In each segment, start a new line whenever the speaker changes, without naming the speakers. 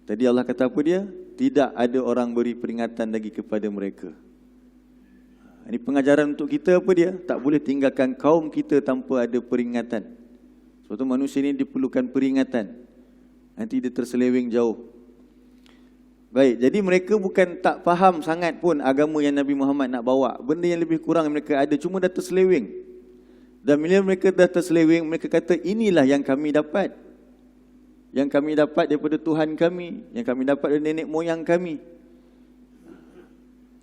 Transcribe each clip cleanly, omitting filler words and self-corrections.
Tadi Allah kata apa dia? Tidak ada orang beri peringatan lagi kepada mereka. Ini pengajaran untuk kita apa dia? Tak boleh tinggalkan kaum kita tanpa ada peringatan. Sebab tu manusia ini diperlukan peringatan. Nanti dia terseleweng jauh. Baik, jadi mereka bukan tak faham sangat pun agama yang Nabi Muhammad nak bawa. Benda yang lebih kurang mereka ada, cuma dah terseleweng. Dan bila mereka dah terseleweng, mereka kata inilah yang kami dapat. Yang kami dapat daripada Tuhan kami, yang kami dapat dari nenek moyang kami.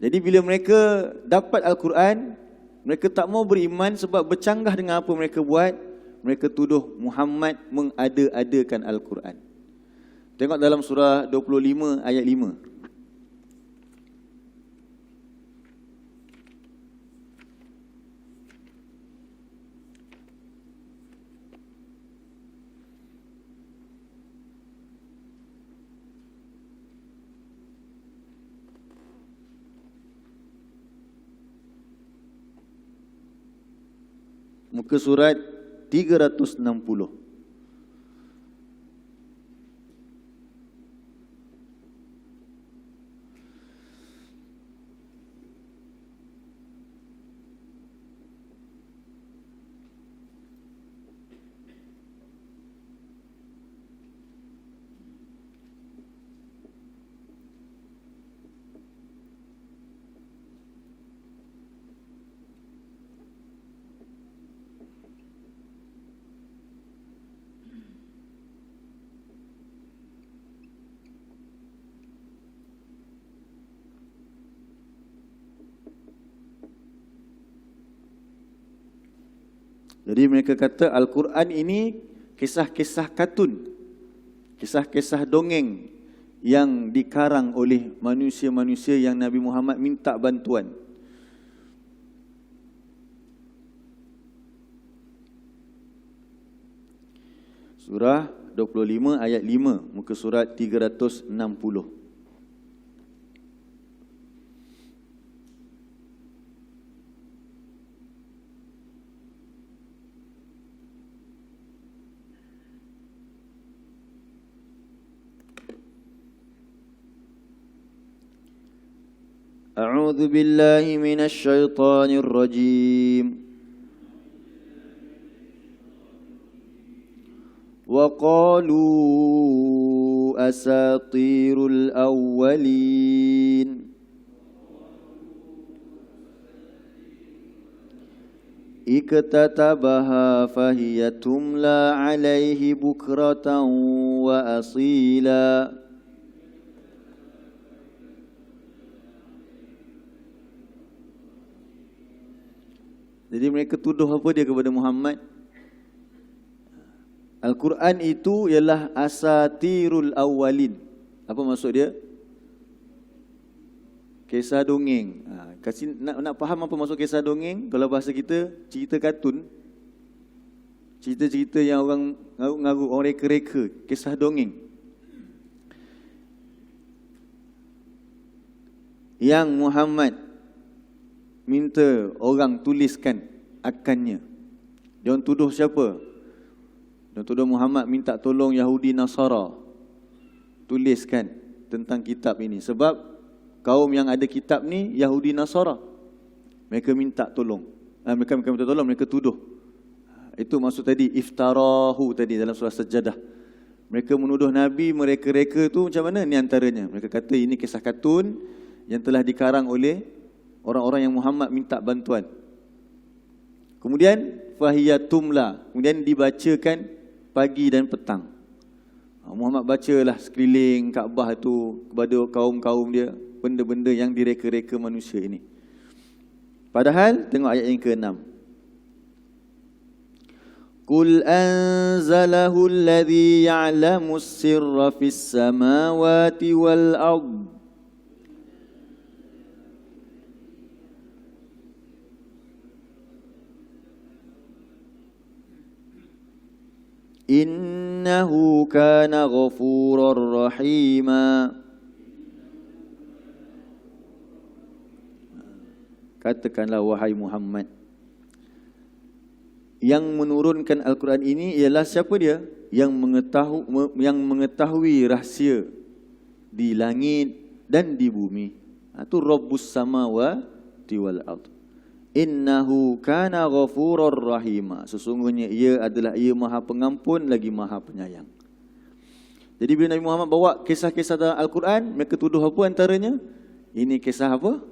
Jadi bila mereka dapat Al-Quran, mereka tak mau beriman sebab bercanggah dengan apa mereka buat. Mereka tuduh Muhammad mengada-adakan Al-Quran. Tengok dalam surah 25 ayat 5. Muka surat 360. Jadi mereka kata Al-Quran ini kisah-kisah kartun, kisah-kisah dongeng yang dikarang oleh manusia-manusia yang Nabi Muhammad minta bantuan. Surah 25 ayat 5, muka surat 360. أعوذ بالله من الشيطان الرجيم وقالوا أساطير الأولين اكتتبها فهي تملى عليه بكرة وأصيلا. Jadi mereka tuduh apa dia kepada Muhammad? Al-Quran itu ialah asatirul awwalin. Apa maksud dia? Kisah dongeng. Nak faham apa maksud kisah dongeng? Kalau bahasa kita, cerita kartun. Cerita-cerita yang orang ngarut-ngarut, orang reka-reka. Kisah dongeng. Yang Muhammad minta orang tuliskan akannya. Dia orang tuduh siapa? Dia orang tuduh Muhammad minta tolong Yahudi Nasara tuliskan tentang kitab ini. Sebab kaum yang ada kitab ni Yahudi Nasara. Mereka minta tolong. Mereka minta tolong, mereka tuduh. Itu maksud tadi iftarahu tadi dalam surah Sajadah. Mereka menuduh Nabi mereka-reka tu macam mana? Ni antaranya. Mereka kata ini kisah kartun yang telah dikarang oleh orang-orang yang Muhammad minta bantuan. Kemudian fahiyatumla, kemudian dibacakan pagi dan petang. Muhammad bacalah sekeliling Kaabah itu kepada kaum-kaum dia, benda-benda yang direka-reka manusia ini. Padahal tengok ayat yang ke-6. Qul anzalahu alladhi ya'lamu as-sirra fis samawati wal ardh. Innahu kana ghafurar rahima. Katakanlah wahai Muhammad, yang menurunkan Al-Quran ini ialah siapa dia? Yang mengetahui rahsia di langit dan di bumi. Itu Rabbus samawati wal ard. Innahu kana ghafurur rahima. Sesungguhnya ia Maha Pengampun lagi Maha Penyayang. Jadi bila Nabi Muhammad bawa kisah-kisah dalam Al-Quran, mereka tuduh apa antaranya? Ini kisah apa?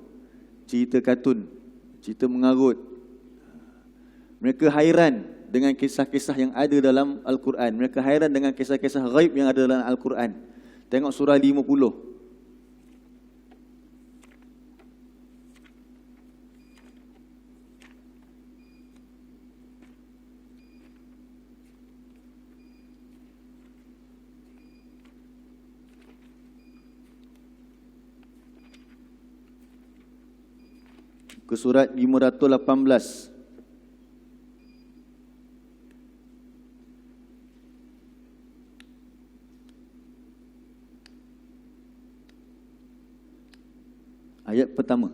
Cerita kartun, cerita mengarut. Mereka hairan dengan kisah-kisah yang ada dalam Al-Quran. Mereka hairan dengan kisah-kisah ghaib yang ada dalam Al-Quran. Tengok surah 50. Ke surat 518. Ayat pertama.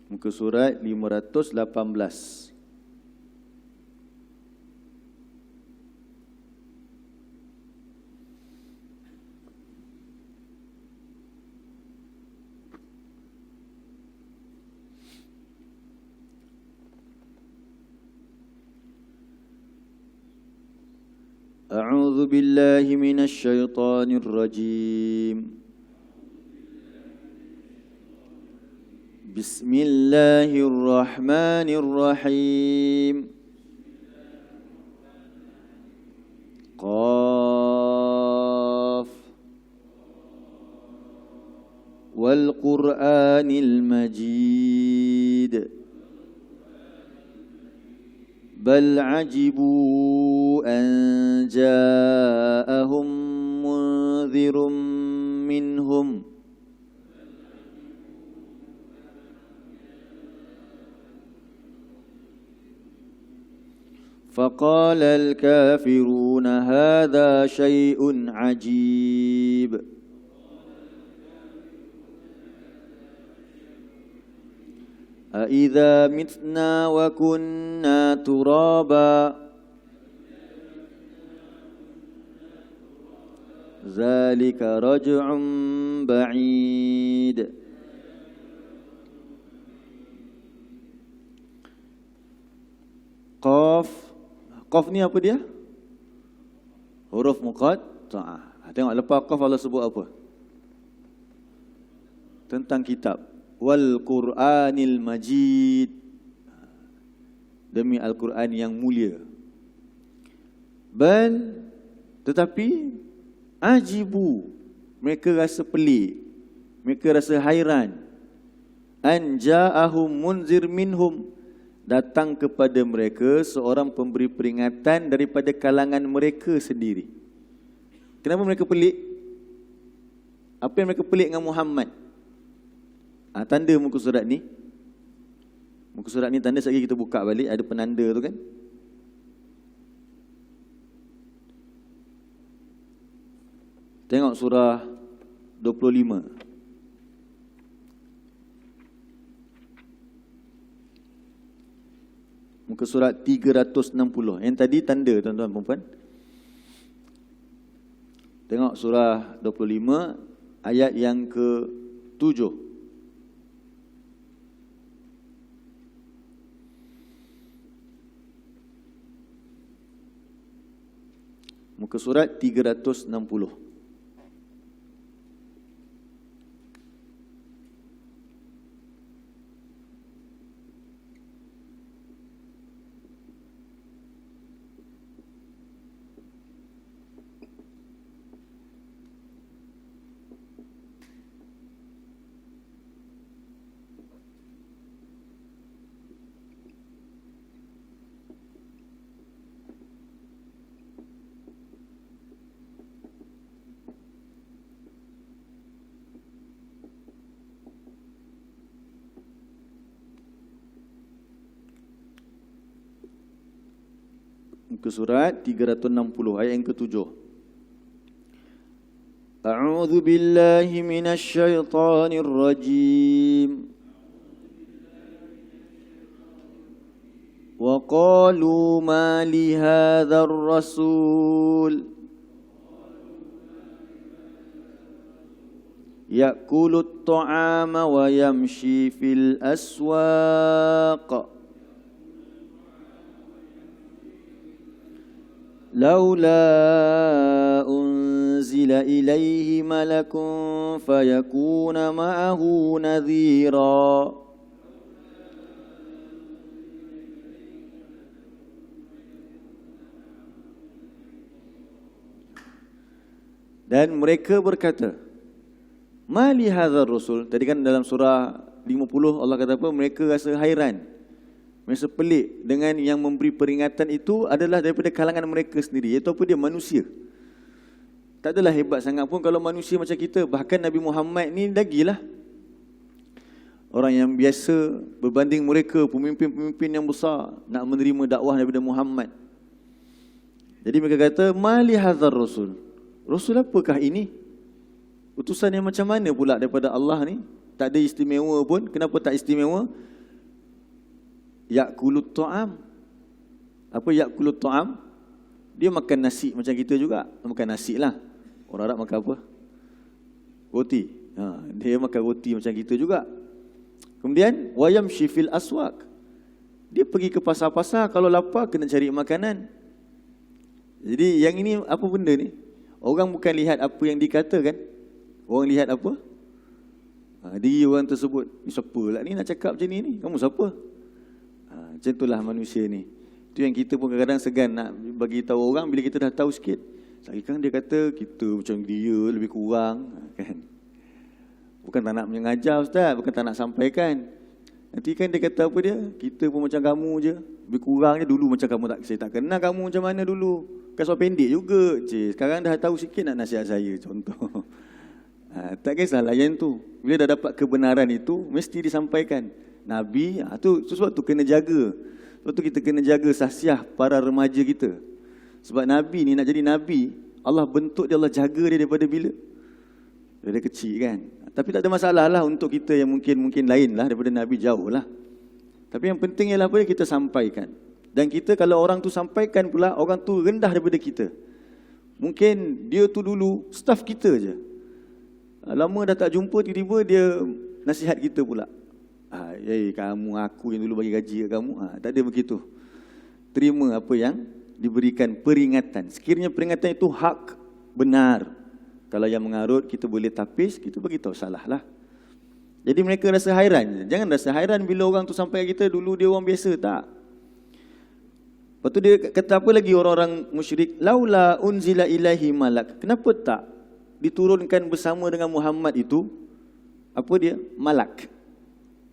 Muka surat 518. A'udzu billahi minasy syaithanir rajim. Bismillahirrahmanirrahim. Qaf wal Qur'anil Majid. Bal ajibu an ja'ahum munzirum minhum. فقال الكافرون هذا شيء عجيب. أإذا متنا وكنا ترابا ذلك رجع بعيد. Qaf ni apa dia? Huruf muqatta'ah. Tengok lepas qaf Allah sebut apa? Tentang kitab. Wal Qur'anil Majid. Demi Al-Quran yang mulia. Tetapi ajibu, mereka rasa pelik, mereka rasa hairan. An ja'ahum munzir minhum, datang kepada mereka seorang pemberi peringatan daripada kalangan mereka sendiri. Kenapa mereka pelik? Apa yang mereka pelik dengan Muhammad? Tanda muka surat ni. Muka surat ni tanda, sekali kita buka balik, ada penanda tu kan. Tengok surah 25. Muka surat 360. Yang tadi tanda tuan-tuan perempuan. Tengok surah 25 ayat yang ke-7. Muka surat 360. Muka surat 360 ayat yang ke-7. A'udzu billahi minasy syaithanir rajim. Wa qalu ma li hadzal rasul ya'kulut ta'ama wa yamshi fil aswaq laula unzila ilaihi malakun fayakuna ma'ahu nadhira. Dan mereka berkata, mali hadzal rasul. Tadi kan dalam surah 50 Allah kata apa? Mereka rasa hairan, mereka pelik dengan yang memberi peringatan itu adalah daripada kalangan mereka sendiri, iaitu apa dia? Manusia. Tak adalah hebat sangat pun kalau manusia macam kita. Bahkan Nabi Muhammad ni lagilah orang yang biasa berbanding mereka, pemimpin-pemimpin yang besar nak menerima dakwah daripada Muhammad. Jadi mereka kata, mali hadzal rasul. Rasul apakah ini? Utusan yang macam mana pula daripada Allah ni? Tak ada istimewa pun. Kenapa tak istimewa? Ya'kulut ta'am. Apa ya'kulut ta'am? Dia makan nasi macam kita juga. Makan nasi lah. Orang Arab makan apa? Roti. Dia makan roti macam kita juga. Kemudian wayamshi fil aswaq. Dia pergi ke pasar-pasar. Kalau lapar kena cari makanan. Jadi yang ini apa benda ni? Orang bukan lihat apa yang dikatakan. Orang lihat apa? Diri orang tersebut. Ni siapa lah ni nak cakap macam ni? Kamu siapa? Macam itulah manusia ni. Itu yang kita pun kadang-kadang segan nak bagi tahu orang bila kita dah tahu sikit. Sekarang dia kata kita macam dia lebih kurang kan. Bukan tak nak mengajar ustaz, bukan tak nak sampaikan. Nanti kan dia kata apa dia? Kita pun macam kamu je, lebih kurang je. Dulu macam kamu tak, saya tak kenal kamu macam mana dulu. Kan soal pendek juga. Sekarang dah tahu sikit nak nasihat saya contoh. Tak kisahlah yang tu. Bila dah dapat kebenaran itu mesti disampaikan. Nabi, tu sebab tu kena jaga. Sebab tu kita kena jaga sahsiah para remaja kita. Sebab Nabi ni nak jadi Nabi, Allah bentuk dia, Allah jaga dia daripada bila? Daripada kecil kan. Tapi tak ada masalah lah untuk kita yang mungkin lain lah daripada Nabi, jauh lah. Tapi yang penting ialah apa yang kita sampaikan. Dan kita kalau orang tu sampaikan pula, orang tu rendah daripada kita. Mungkin dia tu dulu staff kita je. Lama dah tak jumpa, tiba-tiba dia nasihat kita pula. Kamu, aku yang dulu bagi gaji kat kamu. Tak ada begitu. Terima apa yang diberikan peringatan. Sekiranya peringatan itu hak, benar. Kalau yang mengarut, kita boleh tapis, kita beritahu salah lah. Jadi mereka rasa hairan. Jangan rasa hairan bila orang tu sampai kita, dulu dia orang biasa, tak. Lepas tu dia kata apa lagi orang-orang musyrik? Laula unzila ilaihi malak. Kenapa tak diturunkan bersama dengan Muhammad itu? Apa dia? Malak.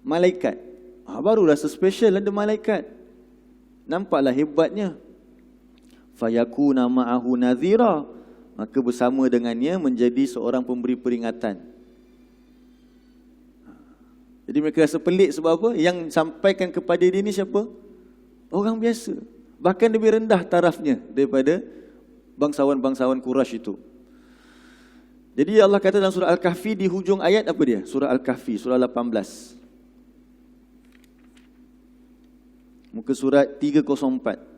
Malaikat. Baru rasa special ada malaikat. Nampaklah hebatnya. Fayakuna ma'ahu nadhira. Maka bersama dengannya menjadi seorang pemberi peringatan. Jadi mereka rasa pelik sebab apa? Yang sampaikan kepada dia ni siapa? Orang biasa. Bahkan lebih rendah tarafnya daripada bangsawan-bangsawan Quraisy itu. Jadi Allah kata dalam surah Al-Kahfi di hujung ayat apa dia? Surah Al-Kahfi, surah 18. Muka surat 304.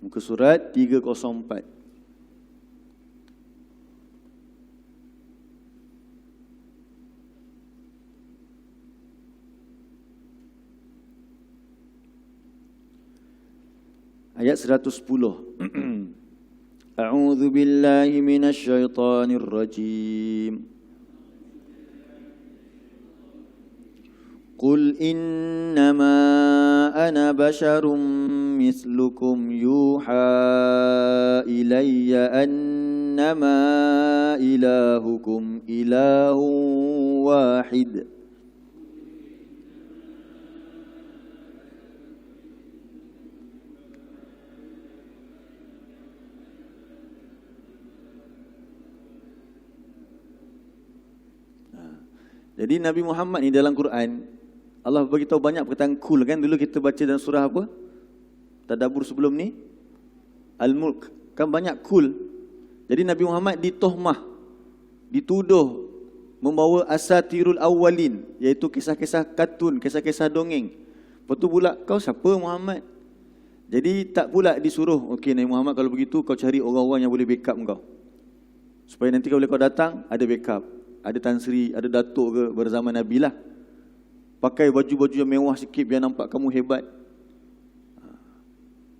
Muka surat 304. Ayat 110. A'udzu billahi minasy syaithanir rajim. Qul innama ana basyarum mislukum yuha ilayya annama ilahukum ilahun wahid. Jadi Nabi Muhammad ni dalam Quran, Allah beritahu banyak perkataan kul kan. Dulu kita baca dalam surah apa? Tadabbur sebelum ni, Al-Mulk. Kan banyak kul. Jadi Nabi Muhammad ditohmah, dituduh membawa asatirul awwalin, iaitu kisah-kisah kartun, kisah-kisah dongeng. Lepas tu pula, kau siapa Muhammad? Jadi tak pula disuruh, okey Nabi Muhammad kalau begitu kau cari orang-orang yang boleh backup kau. Supaya nanti kalau kau datang, ada backup. Ada Tan Sri, ada Datuk ke berzaman Nabi lah. Pakai baju-baju yang mewah sikit biar nampak kamu hebat.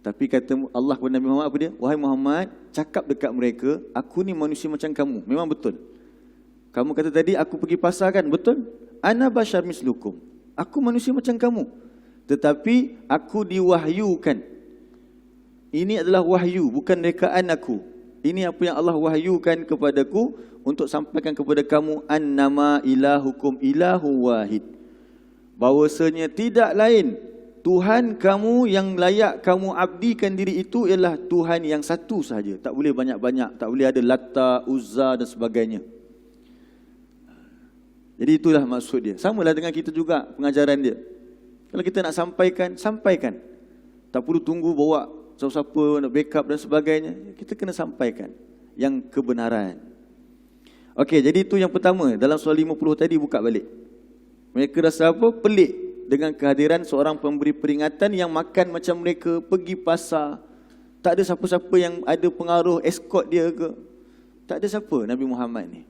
Tapi kata Allah kepada Nabi Muhammad apa dia? Wahai Muhammad, cakap dekat mereka, aku ni manusia macam kamu. Memang betul. Kamu kata tadi aku pergi pasar kan? Betul. Ana bashar mislukum. Aku manusia macam kamu. Tetapi aku diwahyukan. Ini adalah wahyu, bukan rekaan aku. Ini apa yang Allah wahyukan kepadaku untuk sampaikan kepada kamu, annama ilahukum ilahu wahid. Bahawasanya tidak lain Tuhan kamu yang layak kamu abdikan diri itu ialah Tuhan yang satu sahaja. Tak boleh banyak-banyak, tak boleh ada Lata, Uzza dan sebagainya. Jadi itulah maksud dia. Samalah dengan kita juga pengajaran dia. Kalau kita nak sampaikan, sampaikan. Tak perlu tunggu bawa siapa-siapa nak backup dan sebagainya. Kita kena sampaikan yang kebenaran. Okey, jadi itu yang pertama. Dalam surah 50 tadi buka balik. Mereka rasa apa? Pelik dengan kehadiran seorang pemberi peringatan yang makan macam mereka, pergi pasar. Tak ada siapa-siapa yang ada pengaruh escort dia ke. Tak ada siapa Nabi Muhammad ni.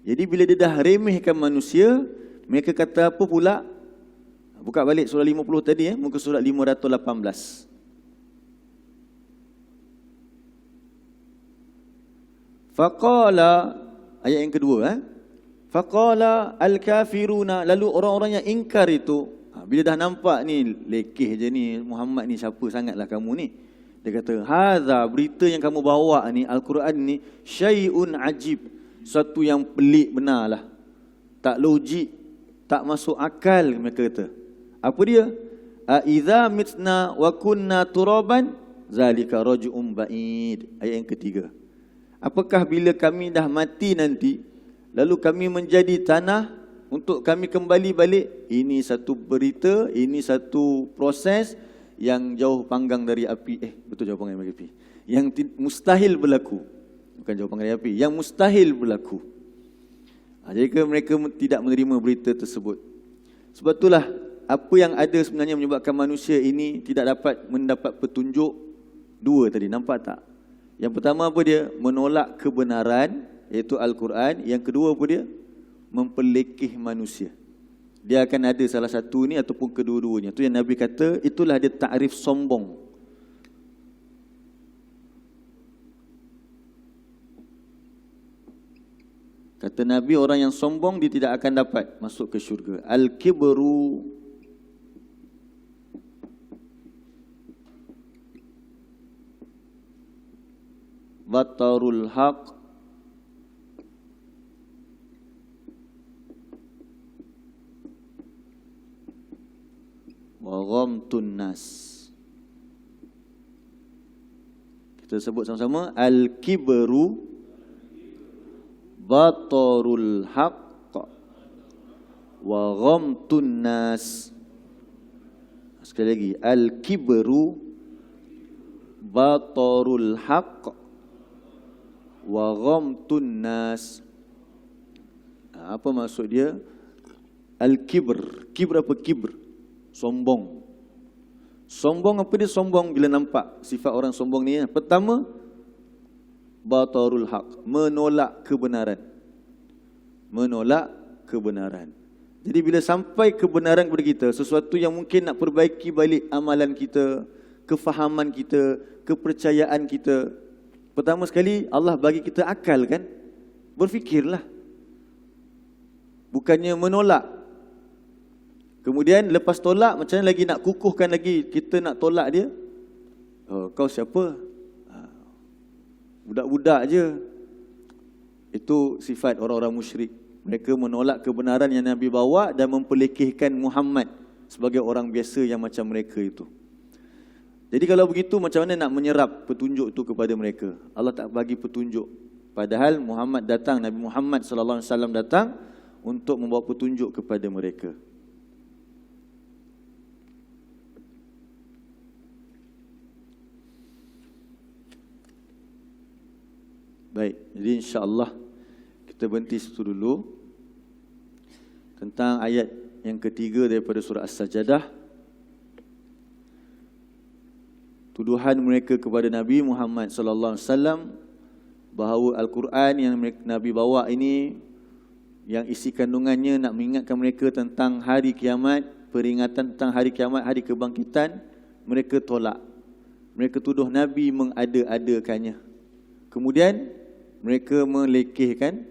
Jadi bila dia dah remehkan manusia, mereka kata apa pula? Buka balik surah 50 tadi muka surat 518. Faqala, ayat yang kedua Faqala al-kafiruna, lalu orang-orang yang ingkar itu, bila dah nampak ni lekeh je ni Muhammad ni, siapa sangatlah kamu ni. Dia kata, hadza, berita yang kamu bawa ni, Al-Quran ni, syai'un ajib, satu yang pelik benarlah. Tak logik, tak masuk akal, mereka kata. Apa dia? Aiza mitna wa kunna turaban zalika raj'un ba'id. Ayat yang ketiga. Apakah bila kami dah mati nanti, lalu kami menjadi tanah untuk kami kembali balik? Ini satu berita, ini satu proses yang jauh panggang dari api. Betul jauh panggang dari api. Yang mustahil berlaku. Bukan jauh panggang dari api, yang mustahil berlaku. Jadi mereka tidak menerima berita tersebut. Sebab itulah apa yang ada sebenarnya menyebabkan manusia ini tidak dapat mendapat petunjuk. Dua tadi, nampak tak? Yang pertama apa dia? Menolak kebenaran, iaitu Al-Quran. Yang kedua apa dia? Mempelekeh manusia. Dia akan ada salah satu ni ataupun kedua-duanya. Itu yang Nabi kata, itulah dia takrif sombong. Kata Nabi, orang yang sombong dia tidak akan dapat masuk ke syurga. Al-kibru batarul haq wa ghamtun nas. Kita sebut sama-sama, al-kibru batarul haq wa ghamtun nas. Sekali lagi, al-kibru batarul haq wa ghamtun nas. Apa maksud dia? Al-kibr. Kibr apa kibr? Sombong. Sombong apa dia? Sombong bila nampak sifat orang sombong ni. Pertama, batarul haq, menolak kebenaran. Menolak kebenaran. Jadi bila sampai kebenaran kepada kita, sesuatu yang mungkin nak perbaiki balik amalan kita, kefahaman kita, kepercayaan kita, pertama sekali Allah bagi kita akal kan. Berfikirlah. bukannya menolak. Kemudian lepas tolak, macam mana lagi nak kukuhkan lagi kita nak tolak dia? Oh, kau siapa? Budak-budak je. Itu sifat orang-orang musyrik. Mereka menolak kebenaran yang Nabi bawa dan memperlekehkan Muhammad sebagai orang biasa yang macam mereka itu. Jadi kalau begitu, macam mana nak menyerap petunjuk itu kepada mereka? Allah tak bagi petunjuk. Padahal Muhammad datang, Nabi Muhammad SAW datang untuk membawa petunjuk kepada mereka. Baik, jadi insya-Allah kita berhenti situ dulu. Tentang ayat yang ketiga daripada surah As-Sajdah. Tuduhan mereka kepada Nabi Muhammad sallallahu alaihi wasallam bahawa Al-Quran yang Nabi bawa ini, yang isi kandungannya nak mengingatkan mereka tentang hari kiamat, peringatan tentang hari kiamat, hari kebangkitan, mereka tolak. Mereka tuduh Nabi mengada-adakannya. Kemudian mereka melekehkan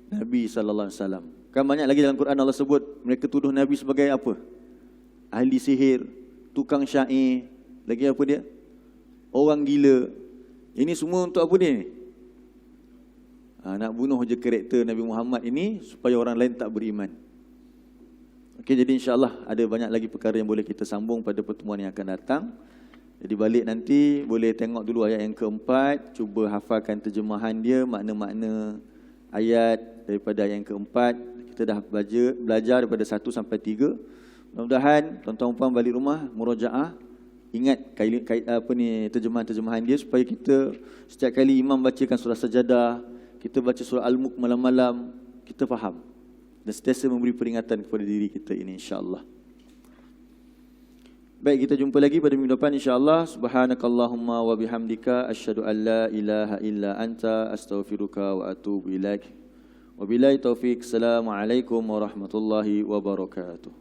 Nabi sallallahu alaihi wasallam. Kan banyak lagi dalam Quran Allah sebut mereka tuduh Nabi sebagai apa? Ahli sihir, tukang syair, lagi apa dia? Orang gila. Ini semua untuk apa dia ni? Nak bunuh je karakter Nabi Muhammad ini supaya orang lain tak beriman. Okey, jadi insya-Allah ada banyak lagi perkara yang boleh kita sambung pada pertemuan yang akan datang. Jadi balik nanti boleh tengok dulu ayat yang keempat, cuba hafalkan terjemahan dia, makna-makna ayat daripada ayat yang keempat. Kita dah belajar daripada 1 sampai 3. Mudah-mudahan tuan-tuan puan balik rumah murajaah, ingat terjemahan-terjemahan dia supaya kita setiap kali imam bacakan surah Sajadah, kita baca surah Al-Mulk malam-malam, kita faham dan sentiasa memberi peringatan kepada diri kita ini insya-Allah. Baik, kita jumpa lagi pada minggu depan insya-Allah. Subhanakallahumma wa bihamdika asyhadu an la ilaha illa anta astaghfiruka wa atubu ilaik. Wabillahi taufik. Assalamualaikum warahmatullahi wabarakatuh.